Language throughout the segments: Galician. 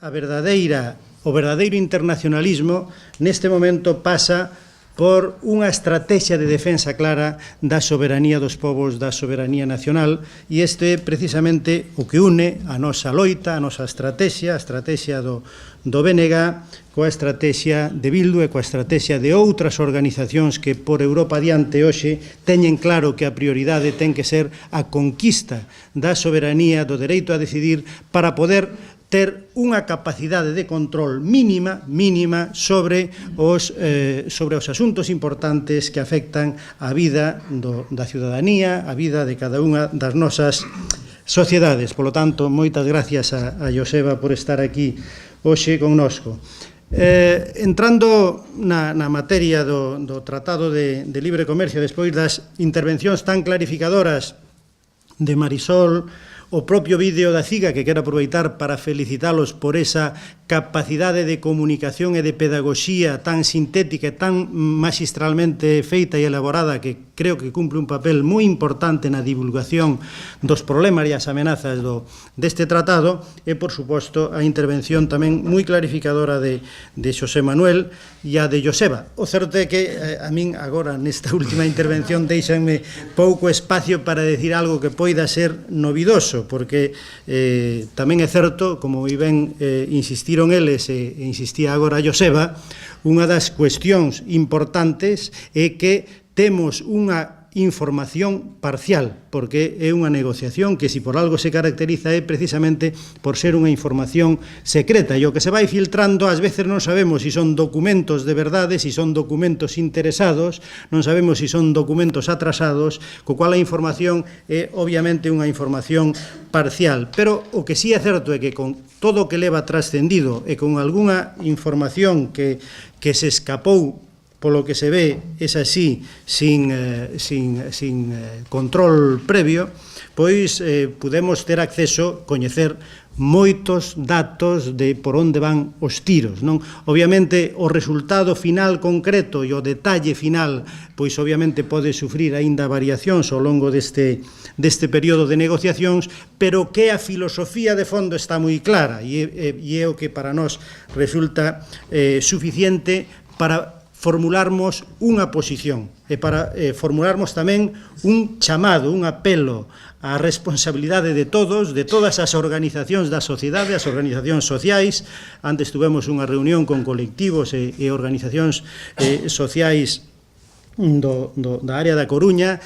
o verdadeiro internacionalismo neste momento pasa por unha estrategia de defensa clara da soberanía dos povos, da soberanía nacional, e este é precisamente o que une a nosa loita, a nosa estrategia, a estrategia do BNG, coa estrategia de Bildu e coa estrategia de outras organizacións que por Europa adiante hoxe teñen claro que a prioridade ten que ser a conquista da soberanía, do dereito a decidir, para poder ter unha capacidade de control mínima sobre os asuntos importantes que afectan a vida da ciudadanía, a vida de cada unha das nosas sociedades. Por lo tanto, moitas gracias a Joseba por estar aquí hoxe connosco. Entrando na materia do Tratado de Libre Comercio, despois das intervencións tan clarificadoras de Marisol, o propio vídeo da CIGA, que quero aproveitar para felicitalos por esa capacidade de comunicación e de pedagogía tan sintética e tan magistralmente feita e elaborada, que creo que cumple un papel moi importante na divulgación dos problemas e as amenazas deste tratado, e, por suposto, a intervención tamén moi clarificadora de Xosé Manuel e a de Joseba. O certo é que a min agora, nesta última intervención, deixanme pouco espacio para decir algo que poida ser novidoso, porque tamén é certo, como moi ben insistiron eles e insistía agora Joseba, unha das cuestións importantes é que temos unha información parcial, porque é unha negociación que, se por algo se caracteriza, é precisamente por ser unha información secreta, e o que se vai filtrando ás veces non sabemos se son documentos de verdade, se son documentos interesados, non sabemos se son documentos atrasados, co cual a información é obviamente unha información parcial. Pero o que sí é certo é que con todo o que leva trascendido e con algunha información que se escapou, polo que se ve, es así, sin control previo, pois podemos ter acceso, coñecer moitos datos de por onde van os tiros, non? Obviamente, o resultado final concreto e o detalle final, pois obviamente pode sufrir aínda variacións ao longo deste período de negociacións, pero que a filosofía de fondo está moi clara, e é o que para nós resulta suficiente para formularmos unha posición e para formularmos tamén un chamado, un apelo á responsabilidade de todos, de todas as organizacións da sociedade, as organizacións sociais. Antes tuvemos unha reunión con colectivos e organizacións sociais da área da Coruña,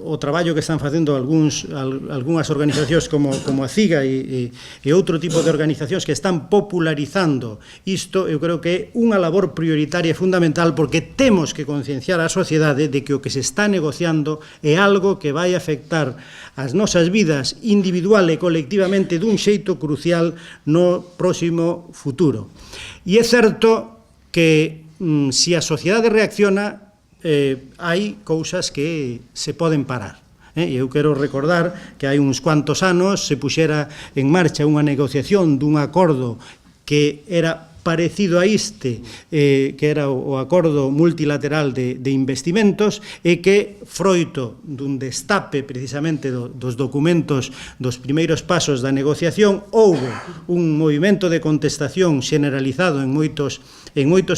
o traballo que están facendo algunhas organizacións como a CIGA e outro tipo de organizacións que están popularizando isto. Eu creo que é unha labor prioritaria e fundamental, porque temos que concienciar a sociedade de que o que se está negociando é algo que vai afectar as nosas vidas individual e colectivamente dun xeito crucial no próximo futuro. E é certo que se a sociedade reacciona, hai cousas que se poden parar. Eu quero recordar que hai uns cuantos anos se puxera en marcha unha negociación dun acordo que era parecido a este, que era o acordo multilateral de investimentos, e que, froito dun destape precisamente dos documentos dos primeiros pasos da negociación, houbo un movimento de contestación generalizado en moitos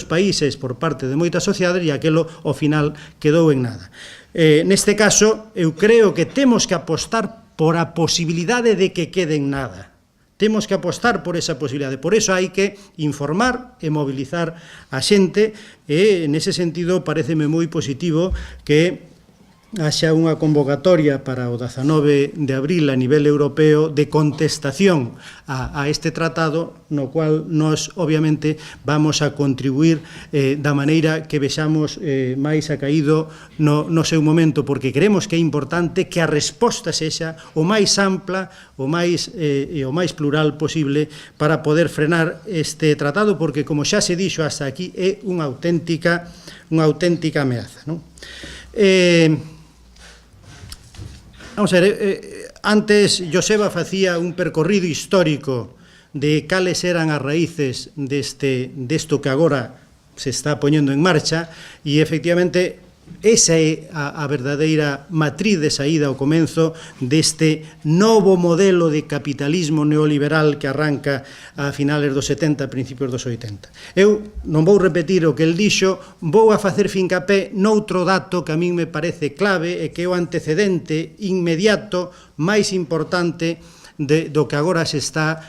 países por parte de moitas sociedades, e aquelo ao final quedou en nada. Neste caso, eu creo que temos que apostar por a posibilidade de que quede en nada. Temos que apostar por esa posibilidade. Por iso hai que informar e mobilizar a xente, e nese sentido pareceme moi positivo que haxa unha convocatoria para o 19 de abril a nivel europeo de contestación a este tratado, no cual nós obviamente vamos a contribuir da maneira que vexamos máis acaído no seu momento, porque creemos que é importante que a resposta sexa o máis ampla o máis plural posible para poder frenar este tratado, porque, como xa se dixo hasta aquí, é unha auténtica ameaza, non? Vamos a ver, antes Joseba facía un percorrido histórico de cales eran as raíces desto que agora se está poñendo en marcha, e efectivamente esa é a verdadeira matriz de saída ao comenzo deste novo modelo de capitalismo neoliberal que arranca a finales dos 70, principios dos 80. Eu non vou repetir o que el dixo, vou a facer fincapé noutro dato que a min me parece clave e que é o antecedente inmediato máis importante do que agora se está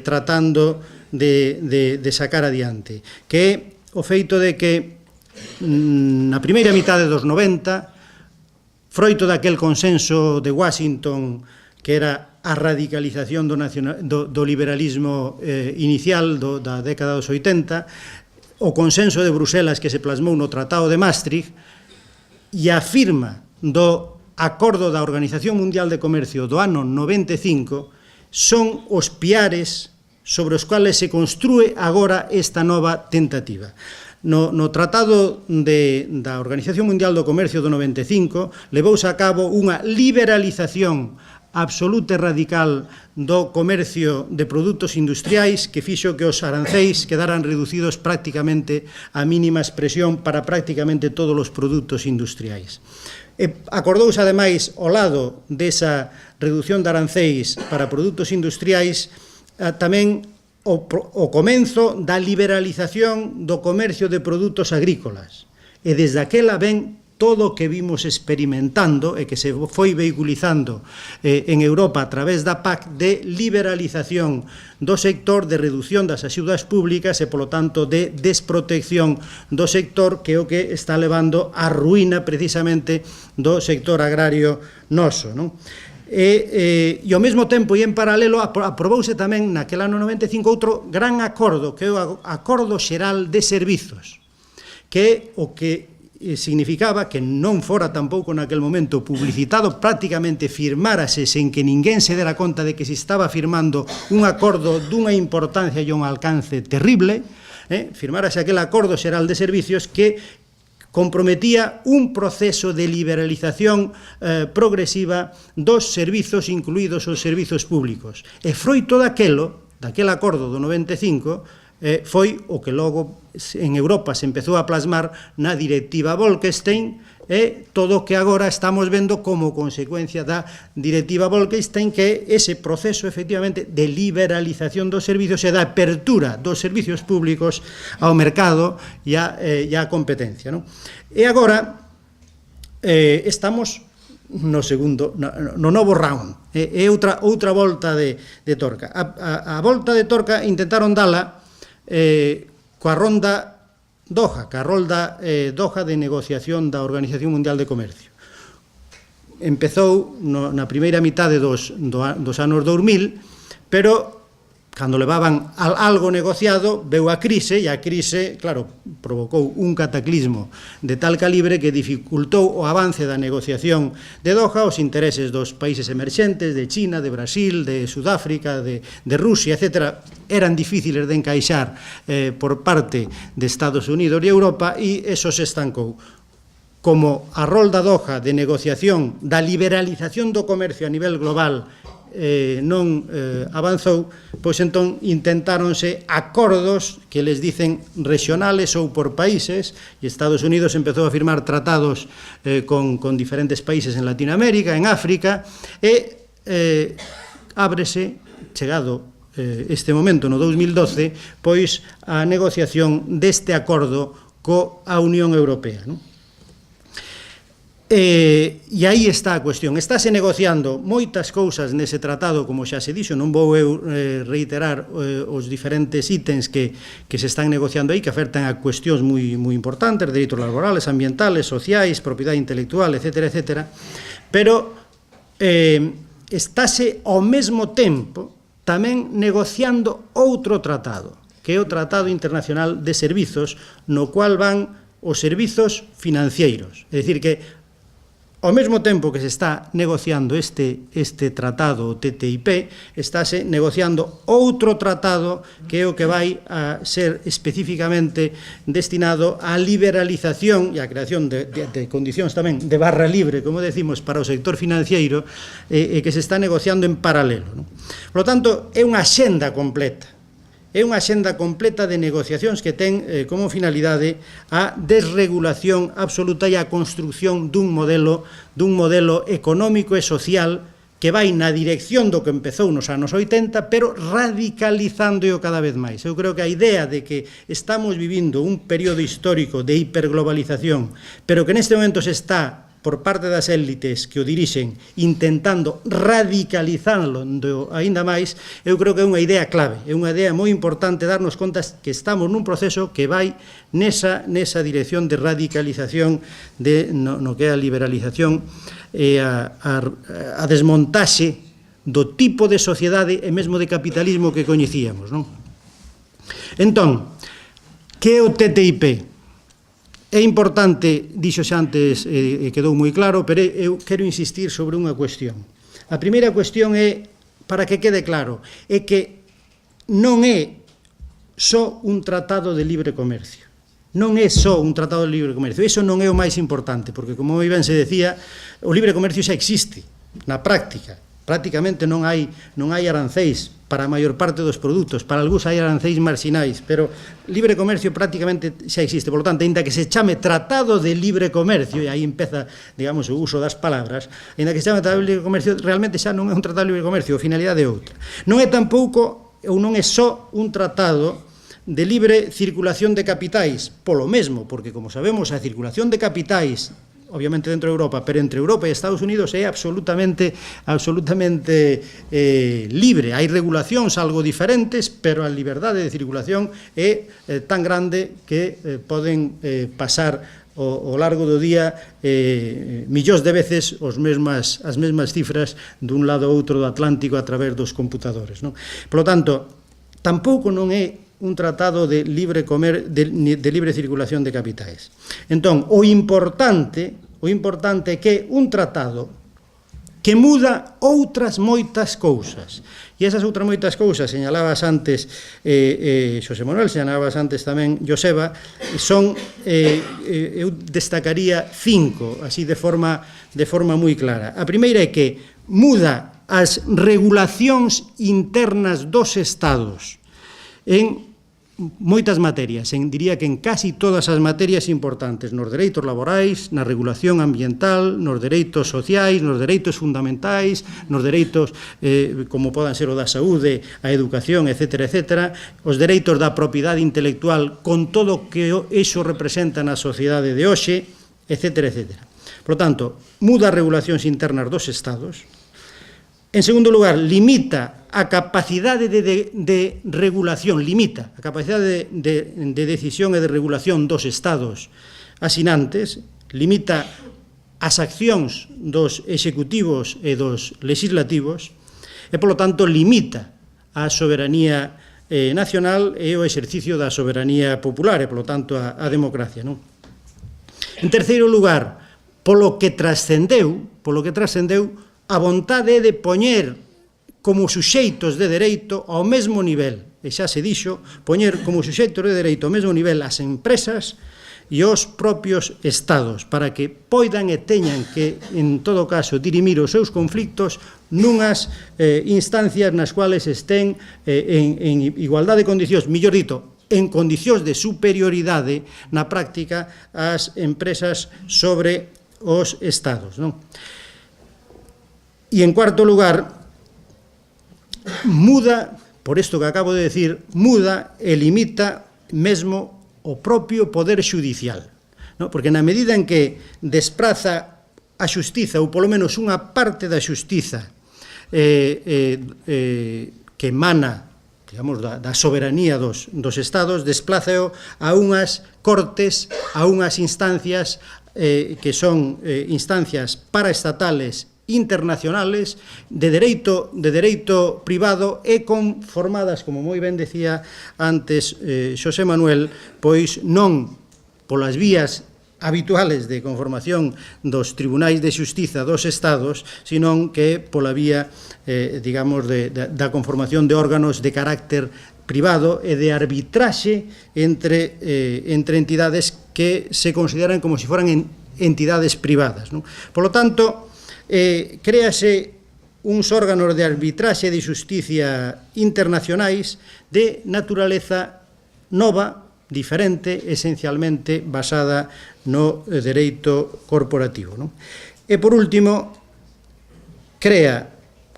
tratando de sacar adiante, que é o feito de que na primeira mitade dos 90, froito daquel consenso de Washington que era a radicalización do liberalismo inicial da década dos 80, o consenso de Bruselas que se plasmou no Tratado de Maastricht e a firma do Acordo da Organización Mundial de Comercio do ano 95 son os piares sobre os cuales se construe agora esta nova tentativa. No Tratado da Organización Mundial do Comercio do 95 levouse a cabo unha liberalización absoluta e radical do comercio de produtos industriais que fixo que os arancéis quedaran reducidos prácticamente a mínima expresión para prácticamente todos os produtos industriais. Acordouse, ademais, ao lado desa reducción de arancéis para produtos industriais tamén o comenzo da liberalización do comercio de produtos agrícolas. E desde aquela ven todo o que vimos experimentando e que se foi vehiculizando en Europa a través da PAC de liberalización do sector, de reducción das axudas públicas e, polo tanto, de desprotección do sector, que é o que está levando á ruína precisamente do sector agrario noso, non? E ao mesmo tempo e en paralelo aprobouse tamén naquel ano 95 outro gran acordo, que é o Acordo Xeral de Servizos, que é o que significaba que non fora tampouco naquel momento publicitado, prácticamente firmárase sen que ninguén se dera conta de que se estaba firmando un acordo dunha importancia e un alcance terrible, firmárase aquel Acordo Xeral de Servizos que comprometía un proceso de liberalización progresiva dos servizos, incluídos os servizos públicos. E froito daquel acordo do 95, foi o que logo en Europa se empezou a plasmar na directiva Bolkestein e todo o que agora estamos vendo como consecuencia da directiva Bolkestein, que é ese proceso efectivamente de liberalización dos servizos e da apertura dos servizos públicos ao mercado e á competencia, non? E agora estamos no novo round, é outra volta de torca. A volta de torca intentaron dala coa ronda Doha, que a rolda Doha de negociación da Organización Mundial de Comercio. Empezou na primeira mitade dos anos 2000, pero cando levaban algo negociado, veu a crise, e a crise, claro, provocou un cataclismo de tal calibre que dificultou o avance da negociación de Doha. Os intereses dos países emerxentes, de China, de Brasil, de Sudáfrica, de Rusia, etc., eran difíciles de encaixar por parte de Estados Unidos e Europa, e eso se estancou. Como a rolda Doha de negociación da liberalización do comercio a nivel global non avanzou, pois entón intentáronse acordos que les dicen regionales ou por países, e Estados Unidos empezou a firmar tratados con diferentes países en Latinoamérica, en África, e ábrese, chegado este momento no 2012, pois a negociación deste acordo coa Unión Europea, non? E aí está a cuestión. Estáse negociando moitas cousas nese tratado, como xa se dixo, non vou eu reiterar os diferentes ítems que se están negociando aí, que afectan a cuestións moi importantes, dereitos laborales, ambientales, sociais, propiedade intelectual, etc., etc., pero estáse ao mesmo tempo tamén negociando outro tratado, que é o Tratado Internacional de Servizos, no cual van os servizos financeiros. É dicir, que ao mesmo tempo que se está negociando este tratado, o TTIP, estáse negociando outro tratado que é o que vai a ser especificamente destinado á liberalización e á creación de condicións tamén de barra libre, como decimos, para o sector financiero, e que se está negociando en paralelo, non? Por lo tanto, é unha axenda completa. é unha axenda completa de negociacións que ten como finalidade a desregulación absoluta e a construción dun modelo económico e social que vai na dirección do que empezou nos anos 80, pero radicalizando-o cada vez máis. Eu creo que a idea de que estamos vivindo un período histórico de hiperglobalización, pero que neste momento se está, por parte das élites que o dirixen, intentando radicalizarlo aínda máis, eu creo que é unha idea clave, é unha idea moi importante darnos conta que estamos nun proceso que vai nesa dirección de radicalización no que é a liberalización e a desmontaxe do tipo de sociedade e mesmo de capitalismo que coñecíamos, non? Entón, que é o TTIP? É importante, dixo xa antes, quedou moi claro, pero eu quero insistir sobre unha cuestión. A primeira cuestión é, para que quede claro, é que non é só un tratado de libre comercio. Non é só un tratado de libre comercio, iso non é o máis importante, porque, como moi ben se decía, o libre comercio xa existe na práctica. Prácticamente non hai arancéis para a maior parte dos produtos, para algúns hai arancéis marxinais, pero libre comercio prácticamente xa existe. Por lo tanto, ainda que se chame Tratado de Libre Comercio, e aí empeza, digamos, o uso das palabras, ainda que se chame Tratado de Libre Comercio, realmente xa non é un tratado de libre comercio, a finalidade é outra. Non é tampouco, ou non é só un tratado de libre circulación de capitais, polo mesmo, porque, como sabemos, a circulación de capitais, obviamente dentro de Europa, pero entre Europa e Estados Unidos é absolutamente libre. Hai regulacións algo diferentes, pero a liberdade de circulación é tan grande que poden pasar ao largo do día millóns de veces as mesmas cifras dun lado ou outro do Atlántico a través dos computadores, non? Por lo tanto, tampouco non é un tratado de libre circulación de capitais. Entón, o importante é que un tratado que muda outras moitas cousas. E esas outras moitas cousas, señalabas antes Xosé Manuel, señalabas antes tamén Joseba, son, eu destacaría 5, así de forma moi clara. A primeira é que muda as regulacións internas dos Estados en moitas materias, diría que en casi todas as materias importantes, nos dereitos laborais, na regulación ambiental, nos dereitos sociais, nos dereitos fundamentais, nos dereitos como podan ser o da saúde, a educación, etc., os dereitos da propiedade intelectual con todo o que iso representa na sociedade de hoxe, etc. Por lo tanto, muda as regulacións internas dos Estados. En segundo lugar, limita a capacidade de regulación, limita a capacidade de decisión e de regulación dos Estados asinantes, limita as accións dos executivos e dos legislativos e, polo tanto, limita a soberanía nacional e o exercicio da soberanía popular e, polo tanto, a democracia, non? En terceiro lugar, polo que trascendeu a vontade de poñer como suxeitos de dereito ao mesmo nivel, e xa se dixo, poñer como suxeitos de dereito ao mesmo nivel as empresas e os propios estados, para que poidan e teñan que, en todo caso, dirimir os seus conflictos nunhas instancias nas cuales estén en igualdade de condicións, mellor dito, en condicións de superioridade na práctica as empresas sobre os estados, non? E, en cuarto lugar, muda, por isto que acabo de decir, muda e limita mesmo o propio poder xudicial, non? Porque na medida en que despraza a xustiza, ou polo menos unha parte da xustiza que emana, digamos, da soberanía dos estados, desplázao a unhas cortes, a unhas instancias que son instancias paraestatales internacionales de dereito privado e conformadas, como moi ben decía antes Xosé Manuel, pois non polas vías habituales de conformación dos tribunais de xustiza dos estados, senón que pola vía, digamos, da conformación de órganos de carácter privado e de arbitraxe entre entidades que se consideran como se foran entidades privadas, non? Por lo tanto, créase uns órganos de arbitraxe e de xusticia internacionais de naturaleza nova, diferente, esencialmente basada no dereito corporativo. E, por último, crea,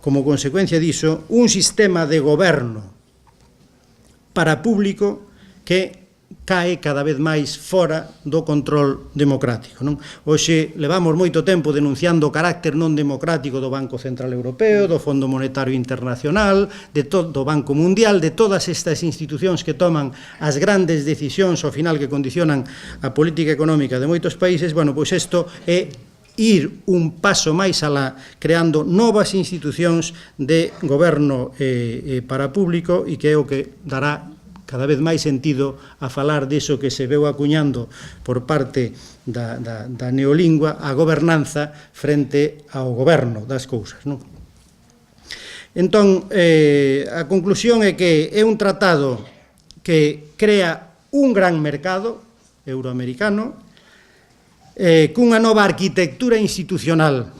como consecuencia diso, un sistema de goberno parapúblico que cae cada vez máis fora do control democrático. Hoxe levamos moito tempo denunciando o carácter non democrático do Banco Central Europeo, do Fondo Monetario Internacional, do Banco Mundial, de todas estas institucións que toman as grandes decisións ao final que condicionan a política económica de moitos países. Bueno, pois isto é ir un paso máis alá, creando novas institucións de goberno parapúblico, e que é o que dará cada vez máis sentido a falar diso que se veu acuñando por parte da neolingua, a gobernanza frente ao goberno das cousas. Entón, a conclusión é que é un tratado que crea un gran mercado euroamericano, cunha nova arquitectura institucional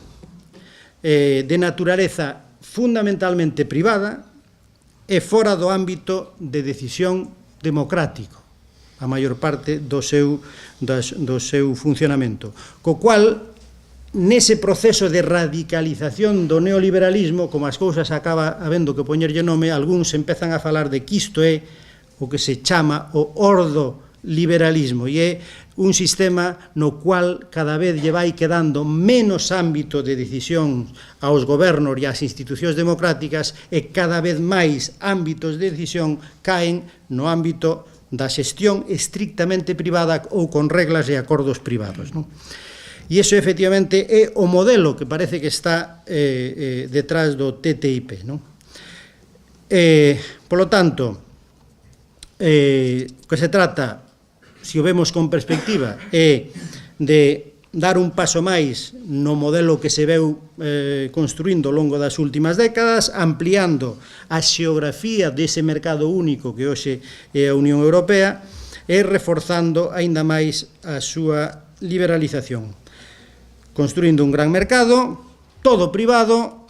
de naturaleza fundamentalmente privada e fora do ámbito de decisión democrático, a maior parte do seu funcionamento. Co cual, nese proceso de radicalización do neoliberalismo, como as cousas acaba habendo que poñerlle nome, algúns empezan a falar de que isto é o que se chama o ordoliberalismo, e é un sistema no cual cada vez lle vai quedando menos ámbito de decisión aos gobernos e ás institucións democráticas, e cada vez máis ámbitos de decisión caen no ámbito da xestión estrictamente privada ou con reglas e acordos privados. E iso, efectivamente, é o modelo que parece que está detrás do TTIP. Polo tanto, o que se trata, se o vemos con perspectiva, é de dar un paso máis no modelo que se veu construindo ao longo das últimas décadas, ampliando a xeografía dese mercado único que hoxe é a Unión Europea, e reforzando aínda máis a súa liberalización, construindo un gran mercado, todo privado,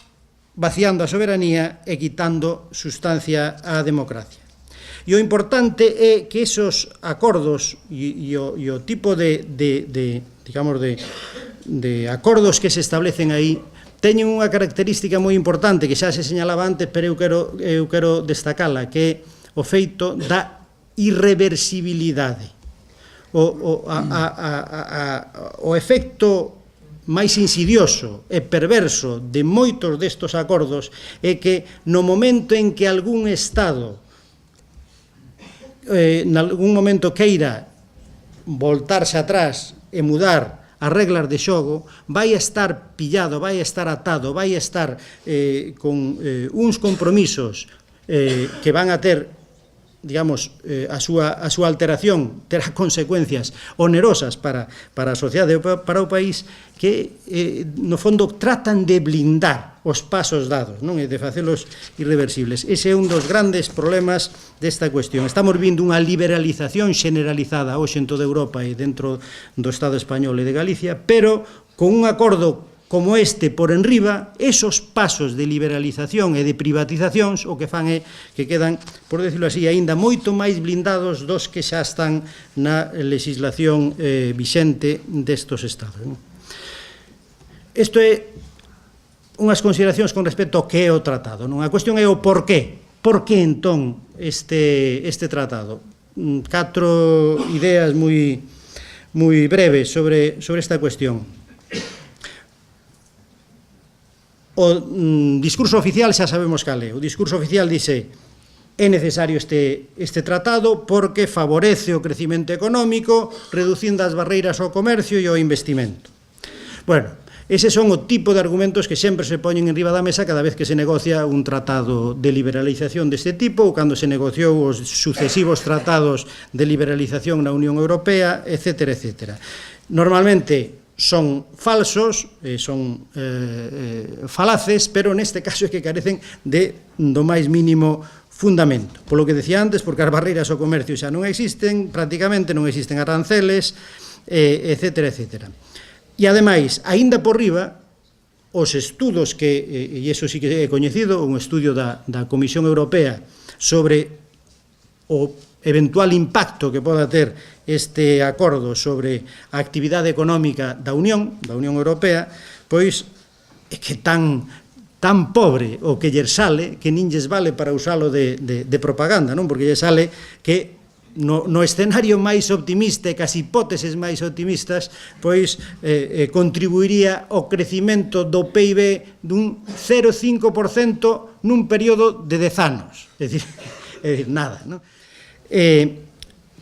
vaciando a soberanía e quitando sustancia á democracia. E o importante é que esos acordos e o tipo de acordos que se establecen aí teñen unha característica moi importante que xa se señalaba antes, pero eu quero destacala, que é o feito da irreversibilidade. O efecto máis insidioso e perverso de moitos destos acordos é que no momento en que algún Estado en algún momento queira voltarse atrás e mudar as reglas de xogo, vai estar pillado, vai estar atado, vai estar con uns compromisos que van a ter, digamos, a súa alteración terá consecuencias onerosas para a sociedade e para o país, que no fondo tratan de blindar os pasos dados, non? E de facelos irreversibles. Ese é un dos grandes problemas desta cuestión. Estamos vindo unha liberalización generalizada hoxe en toda Europa e dentro do Estado español e de Galicia, pero con un acordo como este por enriba, esos pasos de liberalización e de privatizacións o que fan é que quedan, por decirlo así, aínda moito máis blindados dos que xa están na legislación vixente destos Estados. Isto é unhas consideracións con respecto ao que é o tratado. A cuestión é o porqué. Por que entón este tratado? 4 ideas moi breves sobre esta cuestión. O discurso oficial xa sabemos cal é. O discurso oficial dice: é necesario este tratado porque favorece o crecimento económico, reducindo as barreiras ao comercio e ao investimento. Bueno, eses son o tipo de argumentos que sempre se poñen enriba da mesa cada vez que se negocia un tratado de liberalización deste tipo, ou cando se negociou os sucesivos tratados de liberalización na Unión Europea, etc. etc. Normalmente son falsos, son falaces, pero neste caso é que carecen do máis mínimo fundamento. Polo que decía antes, porque as barreiras ao comercio xa non existen, prácticamente non existen aranceles, etc. etc. E, ademais, aínda por riba, os estudos que, e iso sí que é coñecido, un estudio da Comisión Europea sobre o eventual impacto que poda ter este acordo sobre a actividade económica da Unión Europea, pois é que tan pobre o que ller sale que nin lles vale para usalo de propaganda, non? Porque lle sale que no escenario máis optimista e cas hipóteses máis optimistas, pois contribuiría ao crecimento do PIB dun 0,5% nun período de 10 anos. É dicir, nada, non?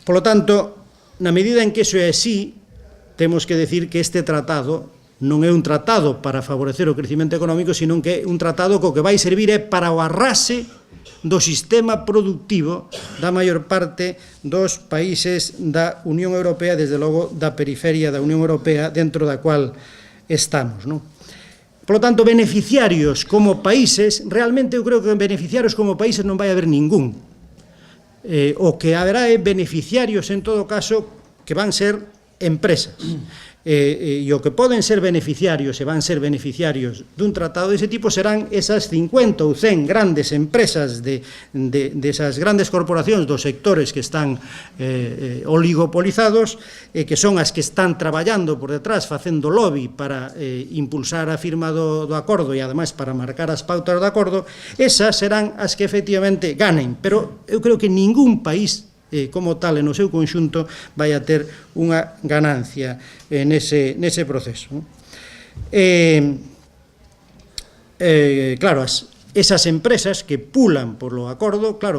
Polo tanto, na medida en que iso é así, temos que decir que este tratado non é un tratado para favorecer o crecimento económico, sino que é un tratado co que vai servir é para o arrase do sistema productivo da maior parte dos países da Unión Europea, desde logo da periferia da Unión Europea, dentro da cual estamos, non? Por lo tanto, beneficiarios como países, realmente eu creo que beneficiarios como países non vai haber ningún. O que haberá é beneficiarios, en todo caso, que van ser empresas. E o que poden ser beneficiarios e van ser beneficiarios dun tratado dese tipo serán esas 50 ou 100 grandes empresas desas grandes corporacións dos sectores que están oligopolizados, que son as que están traballando por detrás, facendo lobby para impulsar a firma do acordo e ademais para marcar as pautas do acordo. Esas serán as que efectivamente ganen, pero eu creo que ningún país como tal, no seu conxunto, vai a ter unha ganancia nese proceso. Claro, esas empresas que pulan polo acordo, claro,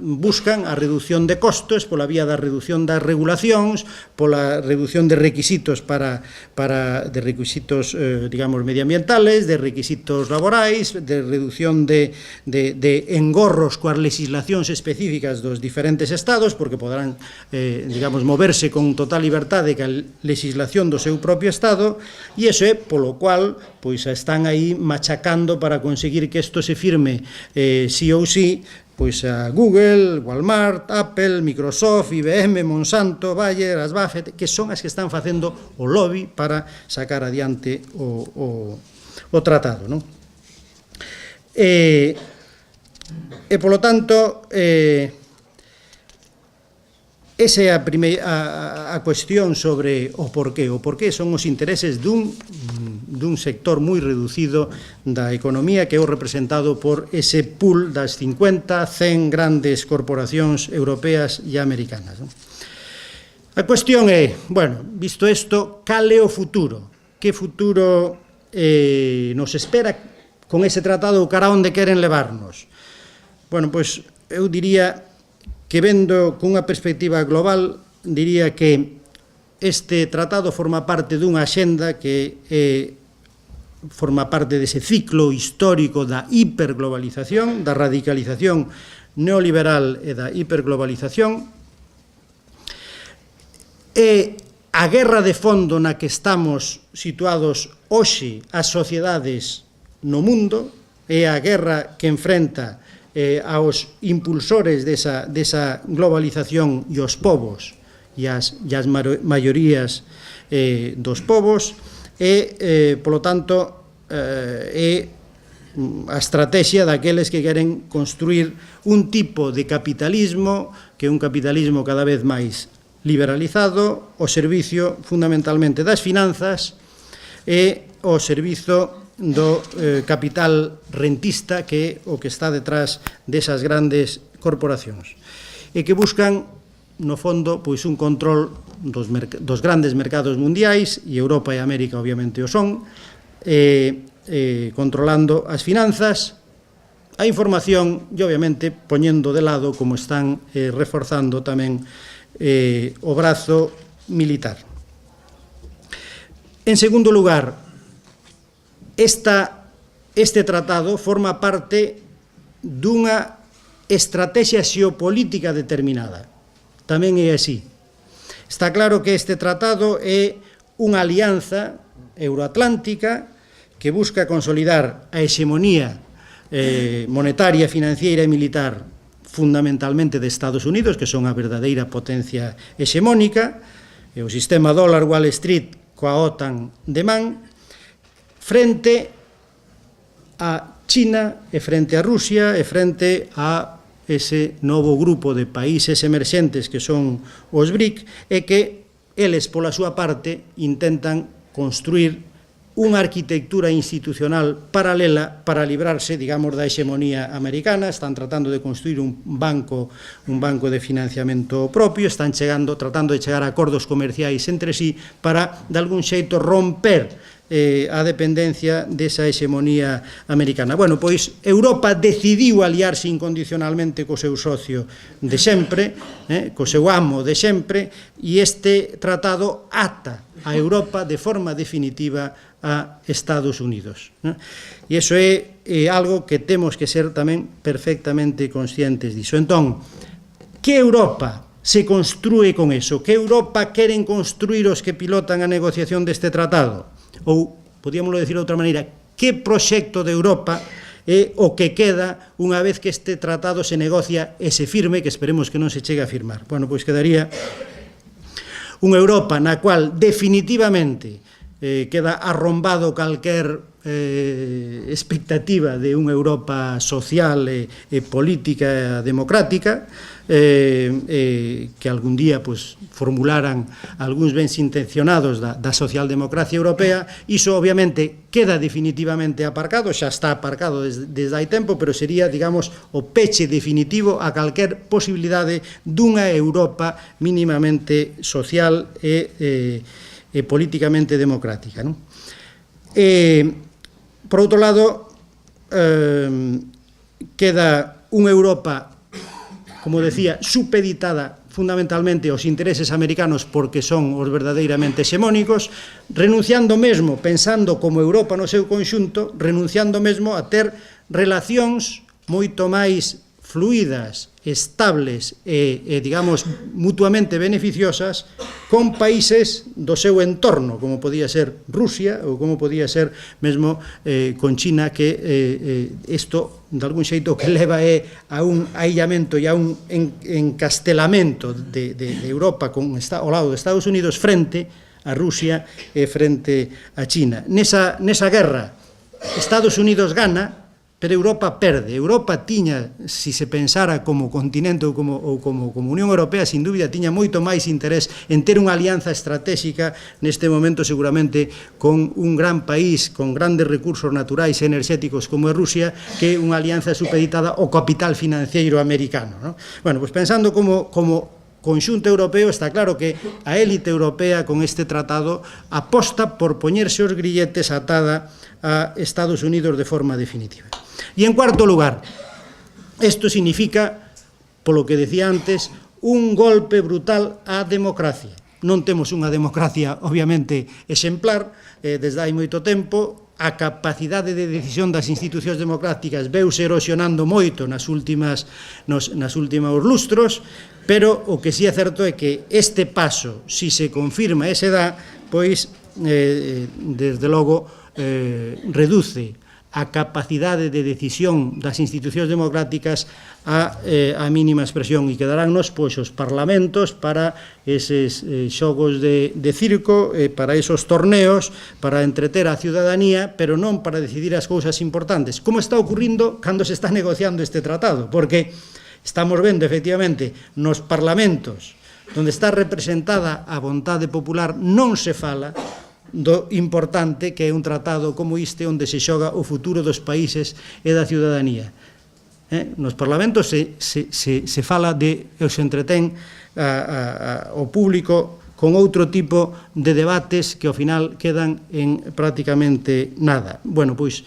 buscan a reducción de costos pola vía da reducción das regulacións, pola reducción de requisitos de requisitos, digamos, medioambientales, de requisitos laborais, de reducción de engorros coas legislacións específicas dos diferentes estados, porque poderán, digamos, moverse con total liberdade ca legislación do seu propio estado, e iso é polo cual pois están aí machacando para conseguir que isto se firme sí ou sí, pois a Google, Walmart, Apple, Microsoft, IBM, Monsanto, Bayer, as Buffett, que son as que están facendo o lobby para sacar adiante o tratado, non? E polo tanto, esa é a cuestión sobre o porqué. O porqué son os intereses dun sector moi reducido da economía, que é o representado por ese pool das 50, 100 grandes corporacións europeas e americanas. A cuestión é, bueno, visto isto, cal é o futuro? Que futuro nos espera con ese tratado ou cara onde queren levarnos? Bueno, pois eu diría que vendo cunha perspectiva global, diría que este tratado forma parte dunha axenda que forma parte dese ciclo histórico da hiperglobalización, da radicalización neoliberal e da hiperglobalización, e a guerra de fondo na que estamos situados hoxe as sociedades no mundo, é a guerra que enfrenta aos impulsores desa globalización e os povos e as maiorías dos povos, e, polo tanto, é a estrategia daqueles que queren construir un tipo de capitalismo que é un capitalismo cada vez máis liberalizado, ao servicio fundamentalmente das finanzas e ao servizo do capital rentista, que é o que está detrás desas grandes corporacións, e que buscan, no fondo, pois un control dos grandes mercados mundiais, e Europa e América obviamente o son, controlando as finanzas, a información e obviamente poñendo de lado, como están reforzando tamén o brazo militar. En segundo lugar, este tratado forma parte dunha estrategia xeopolítica determinada. Tamén é así. Está claro que este tratado é unha alianza euroatlántica que busca consolidar a hexemonía monetaria, financiera e militar fundamentalmente de Estados Unidos, que son a verdadeira potencia hexemónica, e o sistema dólar Wall Street coa OTAN de man, frente a China e frente a Rusia e frente a ese novo grupo de países emerxentes que son os BRIC, e que eles, pola súa parte, intentan construir unha arquitectura institucional paralela para librarse, digamos, da hexemonía americana. Están tratando de construir un banco de financiamento propio, están tratando de chegar a acordos comerciais entre sí para, de algún xeito, romper a dependencia desa hexemonía americana. Bueno, pois Europa decidiu aliarse incondicionalmente co seu socio de sempre, co seu amo de sempre, e este tratado ata a Europa de forma definitiva a Estados Unidos. E iso é algo que temos que ser tamén perfectamente conscientes diso. Entón, que Europa se construe con eso? Que Europa queren construir os que pilotan a negociación deste tratado? Ou, podíamoslo decir de outra maneira, que proxecto de Europa é o que queda unha vez que este tratado se negocia e se firme, que esperemos que non se chegue a firmar? Bueno, pois quedaría unha Europa na cual definitivamente queda arrombado calquer expectativa de unha Europa social e política democrática, que algún día formularan algúns bens intencionados da socialdemocracia europea. Iso obviamente queda definitivamente aparcado, xa está aparcado desde hai tempo, pero sería, digamos, o peche definitivo a calquer posibilidade dunha Europa mínimamente social e políticamente democrática, non? Por outro lado, queda unha Europa, como decía, supeditada fundamentalmente aos intereses americanos porque son os verdadeiramente hexemónicos, renunciando mesmo, pensando como Europa no seu conxunto, renunciando mesmo a ter relacións moito máis fluidas, estables e, digamos, mutuamente beneficiosas con países do seu entorno, como podía ser Rusia ou como podía ser mesmo con China, que isto, de algún xeito, que leva a un aillamento e a un encastelamento de Europa ao lado de Estados Unidos frente a Rusia e frente a China. Nesa guerra, Estados Unidos gana, pero Europa perde. Europa tiña, se se pensara como continente ou como Unión Europea, sin dúbida tiña moito máis interés en ter unha alianza estratégica neste momento, seguramente, con un gran país con grandes recursos naturais e enerxéticos como é Rusia, que unha alianza supeditada ao capital financiero americano, non? Bueno, pois pensando como conxunto europeo, está claro que a élite europea con este tratado aposta por poñerse os grilletes atada a Estados Unidos de forma definitiva. E en cuarto lugar, isto significa, polo que decía antes, un golpe brutal á democracia. Non temos unha democracia, obviamente, exemplar, desde hai moito tempo. A capacidade de decisión das institucións democráticas veuse erosionando moito nos últimos lustros, pero o que si é certo é que este paso, si se confirma e se dá, pois, desde logo, reduce a capacidade de decisión das institucións democráticas a mínima expresión, e quedaránnos pois os parlamentos para eses xogos de circo, para esos torneos, para entreter a ciudadanía, pero non para decidir as cousas importantes, como está ocurrindo cando se está negociando este tratado, porque estamos vendo, efectivamente, nos parlamentos onde está representada a vontade popular, non se fala do importante que é un tratado como este, onde se xoga o futuro dos países e da ciudadanía. Nos parlamentos se fala ou se entretén o público con outro tipo de debates que ao final quedan en prácticamente nada. Bueno, pois,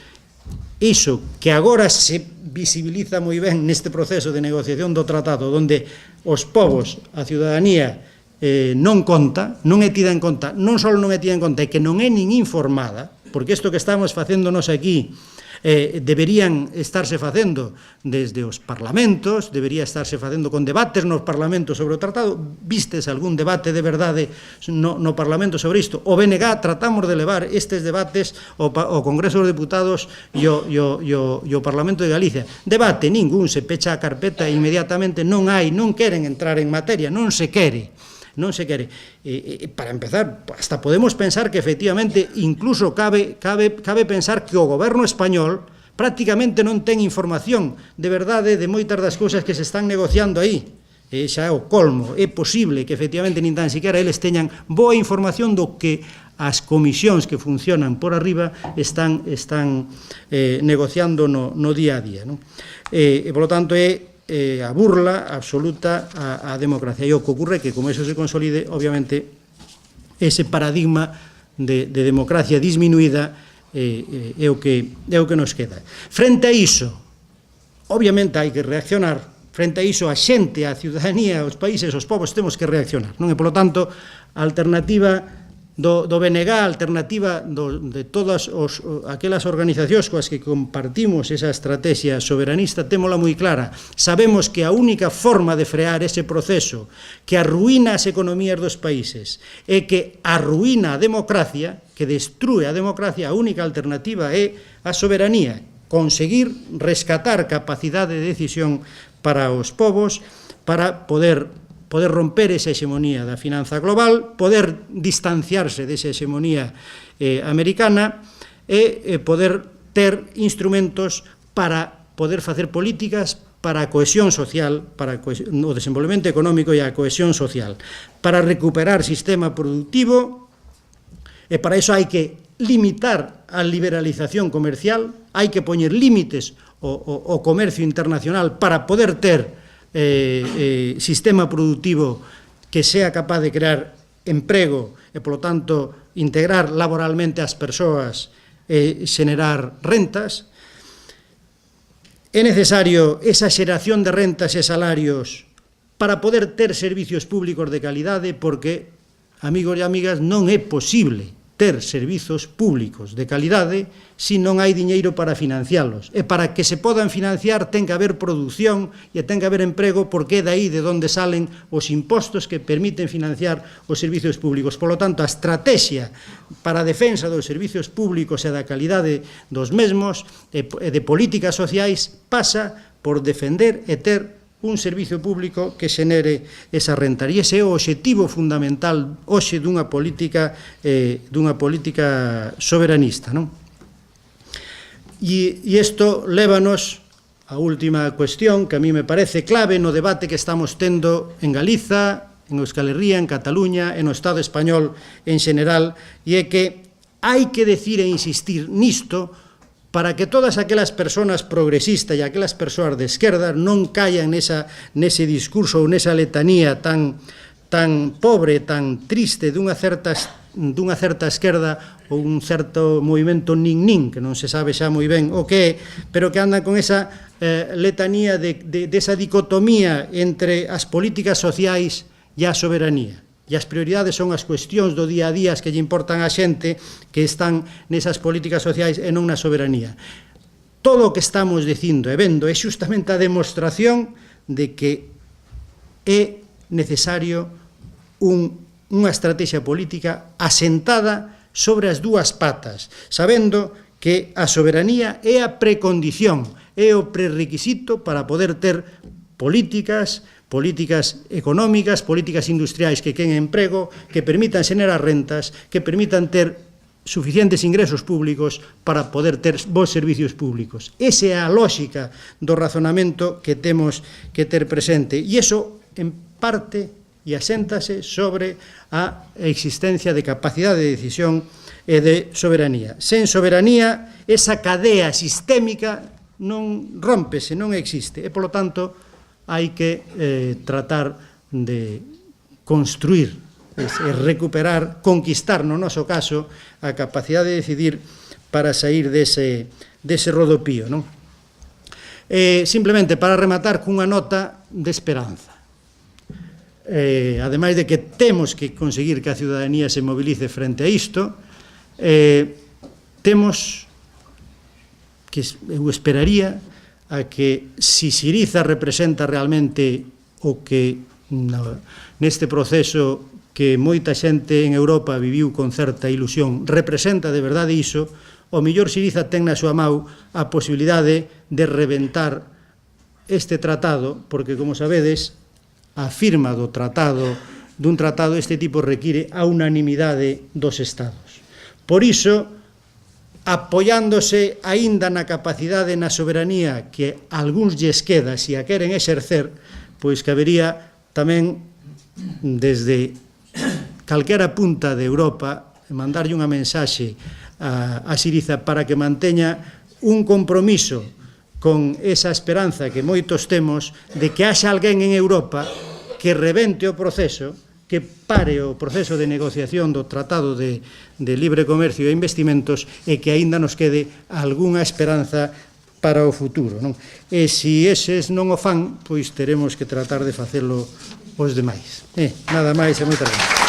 iso que agora se visibiliza moi ben neste proceso de negociación do tratado, onde os povos, a ciudadanía, non conta, non é tida en conta, non só non é tida en conta, é que non é nin informada, porque isto que estamos facéndonos aquí deberían estarse facendo desde os parlamentos, debería estarse facendo con debates nos parlamentos sobre o tratado. Vistes algún debate de verdade no Parlamento sobre isto? O BNG tratamos de levar estes debates ao Congreso dos Deputados e ao Parlamento de Galicia. Debate ningún, se pecha a carpeta inmediatamente, non queren entrar en materia, non se quere. Para empezar, hasta podemos pensar que efectivamente incluso cabe pensar que o goberno español prácticamente non ten información de verdade de moitas das cousas que se están negociando aí. E xa é o colmo, é posible que efectivamente nin tan siquiera eles teñan boa información do que as comisións que funcionan por arriba están negociando no día a día, non? E, polo tanto, é a burla absoluta á democracia. E o que ocorre é que, como eso se consolide, obviamente, ese paradigma de democracia disminuída é o que nos queda. Frente a iso, obviamente hai que reaccionar. Frente a iso, a xente, a ciudadanía, os países, os povos, temos que reaccionar, non? E, polo tanto, a alternativa do BNG, a alternativa de todas aquelas organizacións coas que compartimos esa estrategia soberanista, témola moi clara. Sabemos que a única forma de frear ese proceso que arruína as economías dos países e que arruína a democracia, que destrúe a democracia, a única alternativa é a soberanía, conseguir rescatar capacidade de decisión para os povos, para poder romper esa hexemonía da finanza global, poder distanciarse desa hexemonía americana e poder ter instrumentos para poder facer políticas para a cohesión social, para o desenvolvemento económico e a cohesión social, para recuperar sistema productivo, e para iso hai que limitar a liberalización comercial, hai que poñer límites ao comercio internacional para poder ter sistema productivo que sea capaz de crear emprego e, polo tanto, integrar laboralmente as persoas e xenerar rentas. É necesario esa xeración de rentas e salarios para poder ter servicios públicos de calidade, porque, amigos e amigas, non é posible ter servizos públicos de calidade se non hai diñeiro para financialos. E para que se podan financiar ten que haber produción e ten que haber emprego, porque é daí de onde salen os impostos que permiten financiar os servizos públicos. Por lo tanto, a estrategia para a defensa dos servizos públicos e da calidade dos mesmos e de políticas sociais pasa por defender e ter un servizo público que xenere esa renta. E ese é o obxectivo fundamental hoxe dunha política soberanista, non? E isto lévanos á última cuestión que a mí me parece clave no debate que estamos tendo en Galiza, en Euskal Herria, en Cataluña, e no Estado español en xeral, e é que hai que decir e insistir nisto para que todas aquelas persoas progresistas e aquelas persoas de esquerda non caian nese discurso ou nesa letanía tan pobre, tan triste dunha certa esquerda ou un certo movimento nin-nin, que non se sabe xa moi ben o que é, pero que andan con esa letanía desa dicotomía entre as políticas sociais e a soberanía. E as prioridades son as cuestións do día a día que lle importan á xente que están nesas políticas sociais e non na soberanía. Todo o que estamos dicindo e vendo é xustamente a demostración de que é necesario unha estrategia política asentada sobre as dúas patas, sabendo que a soberanía é a precondición, é o prerequisito para poder ter políticas económicas, políticas industriais que creen emprego, que permitan xenerar rentas, que permitan ter suficientes ingresos públicos para poder ter bons servicios públicos. Esa é a lógica do razonamento que temos que ter presente. E iso, en parte, e aséntase sobre a existencia de capacidade de decisión e de soberanía. Sen soberanía, esa cadea sistémica non rómpese, non existe. E, polo tanto, hai que tratar de construir, recuperar, conquistar, no noso caso, a capacidade de decidir para sair dese rodopío, non? Simplemente para rematar cunha nota de esperanza. Ademais de que temos que conseguir que a ciudadanía se movilice frente a isto, temos que, eu esperaría, a que si Syriza representa realmente o que neste proceso que moita xente en Europa viviu con certa ilusión, representa de verdade iso, o mellor Syriza ten na súa mão a posibilidade de reventar este tratado, porque, como sabedes, a firma dun tratado este tipo require a unanimidade dos Estados. Por iso, apoiándose aínda na capacidade e na soberanía que algúns lles queda, se a queren exercer, pois cabería tamén desde calquera punta de Europa mandarlle unha mensaxe a Syriza para que manteña un compromiso con esa esperanza que moitos temos de que haxa alguén en Europa que rebente o proceso, que pare o proceso de negociación do Tratado de Libre Comercio e Investimentos e que aínda nos quede algunha esperanza para o futuro, non? E se eses non o fan, pois teremos que tratar de facelo os demais. Nada máis e moitas gracias.